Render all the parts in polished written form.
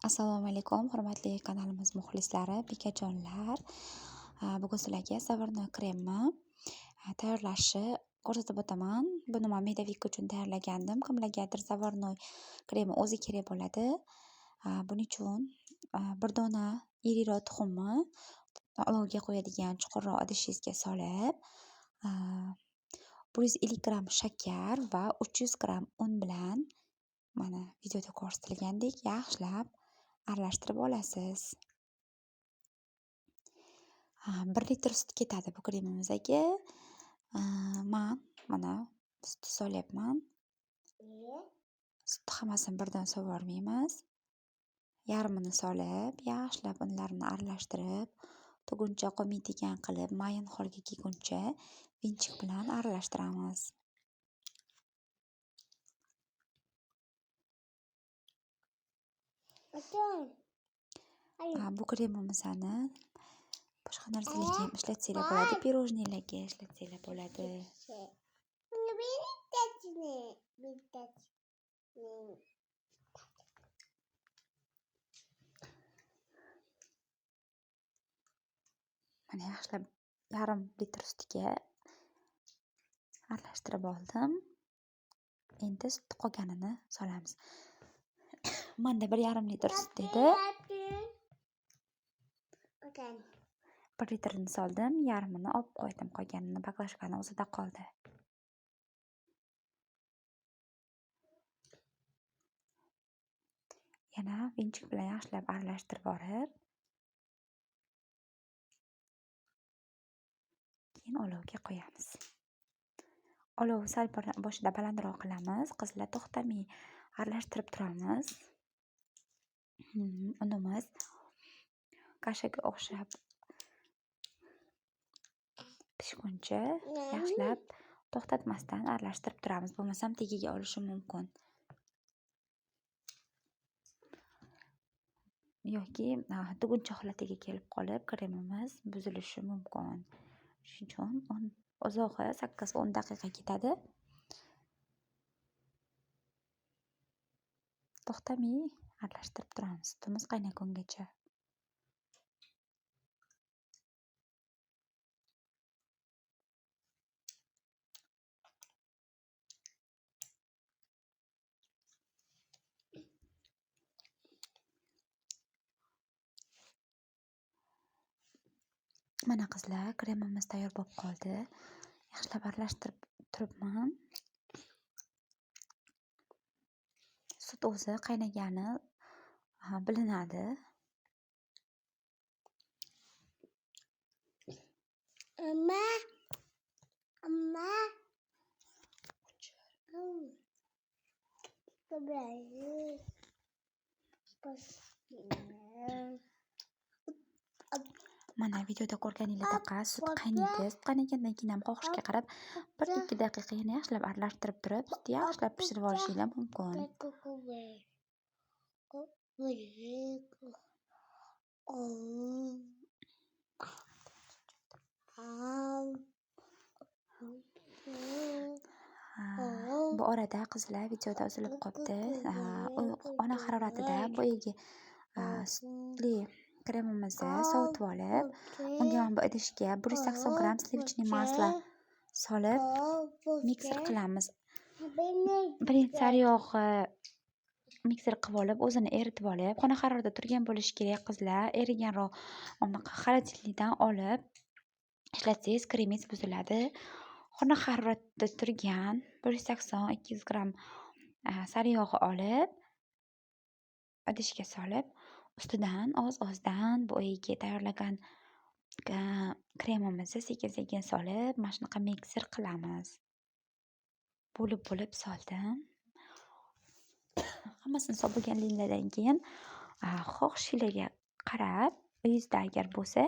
Assalomu alaykum, hurmatli kanalimiz muxlislari, bekajonlar. Bugun sizlarga zavarnoy kremni tayyorlashni ko'rsatib o'taman. Buni men medovik uchun tayyorlagandim. Kimlargadir zavarnoy kremi o'zi kerak bo'ladi. Buning uchun bir dona iriroq tuxumni olovga qo'yadigan chuqurroq idishingizga solib, 150 gramm shakar va 300 gramm un bilan mana videoda ko'rsatilgandek yaxshilab aralashtirib olasiz. 1 litr sut ketadi bu kremimizga. Men mana sut solyapman. Sutni hammasini birdan sovormaymiz. Yarmini solib, yaxshilab unlarni aralashtirib, tuguncha qolmaydigan qilib mayin holga kelguncha vinchik bilan aralashtiramiz. Bu kremimizni boshqa narsalarga ham ishlatsanglar bo'ladi, pirojnilarga ishlatsanglar bo'ladi. Mana yaxshilab yarim litr sutga aralashtirib oldim. Endi sut qolganini solamiz. Menda 1,5 litr sut edi. 1 litrini soldim, yarmini olib qo'ydim, qolganini baklashkani o'zida qoldi. Yana vinchik bilan yaxshilab aralashtirib olib, keyin olovga qo'yamiz. Olovni sal boshida balandroq qilamiz, qizlar to'xtamay aralashtirib turamiz. Unimiz kashaga o'xshab pishguncha yaxshilab to'xtatmasdan aralashtirib turamiz, bo'lmasam tagiga olishi mumkin. Yoki tuguncha holatiga kelib qolib kremimiz buzilishi mumkin. Shuning uchun uzog'i 8-10 daqiqa ketadi. To'xtamay aralashtirib turamiz, sutimiz qaynagungacha. Mana qizlar, kremimiz tayyor bo'lib qoldi. Yaxshilab aralashtirib turibman. Sut o'zi qaynagani bilinadi. Mana videoda ko'rganinglardek sut qaynaydi. Sut qaynagandan keyin ham xohishga qarab 1-2 daqiqa yana yaxshilab aralashtirib turib, sutni yaxshilab pishirib olishinglar mumkin. Bu orada qizlar videoda uzilib qoldi. Xona haroratida boyagi sutli kremimizni sovutib olib, unga men bu idishga 180 gramm sливочный maslo solib mikser qilamiz. Birinchi sariyog'i mikser qilib olib, o'zini eritib olib, xona haroratida turgan bo'lishi kerak qizlar. Eriganroq xolodilnikdan olib ishlatsangiz kremingiz buziladi. Xona haroratida turgan 180-200 gramm sariyog'i olib, idishga solib, ustidan oz-ozdan boyagi tayyorlagan kremimizni sekin-sekin solib, mana shunaqa mikser qilamiz. Bo'lib soldim. Hammasini solib bo'lganligidan keyin xohishingizga qarab, uyingizda agar bo'lsa,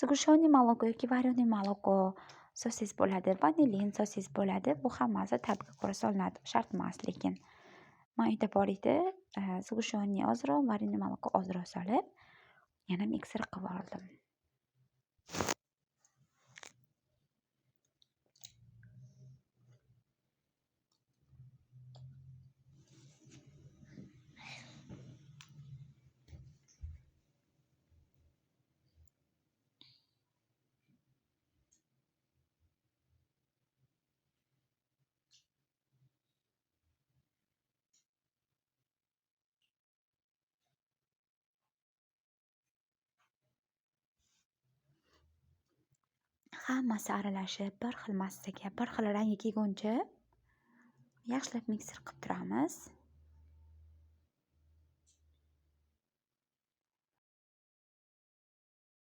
сгущенное молоко yoki вареное молоко solsangiz bo'ladi, vanilin solsangiz bo'ladi. Bu hammasi ta'bga ko'ra solinadi, shart emas lekin. Men uyda bor edi, сгущенное ozroq, вареное молоко ozroq solib, yana mikser qilib oldim. hammasi aralashib bir xil massaga, bir xil rangga kelguncha yaxshilab mikser qilib turamiz.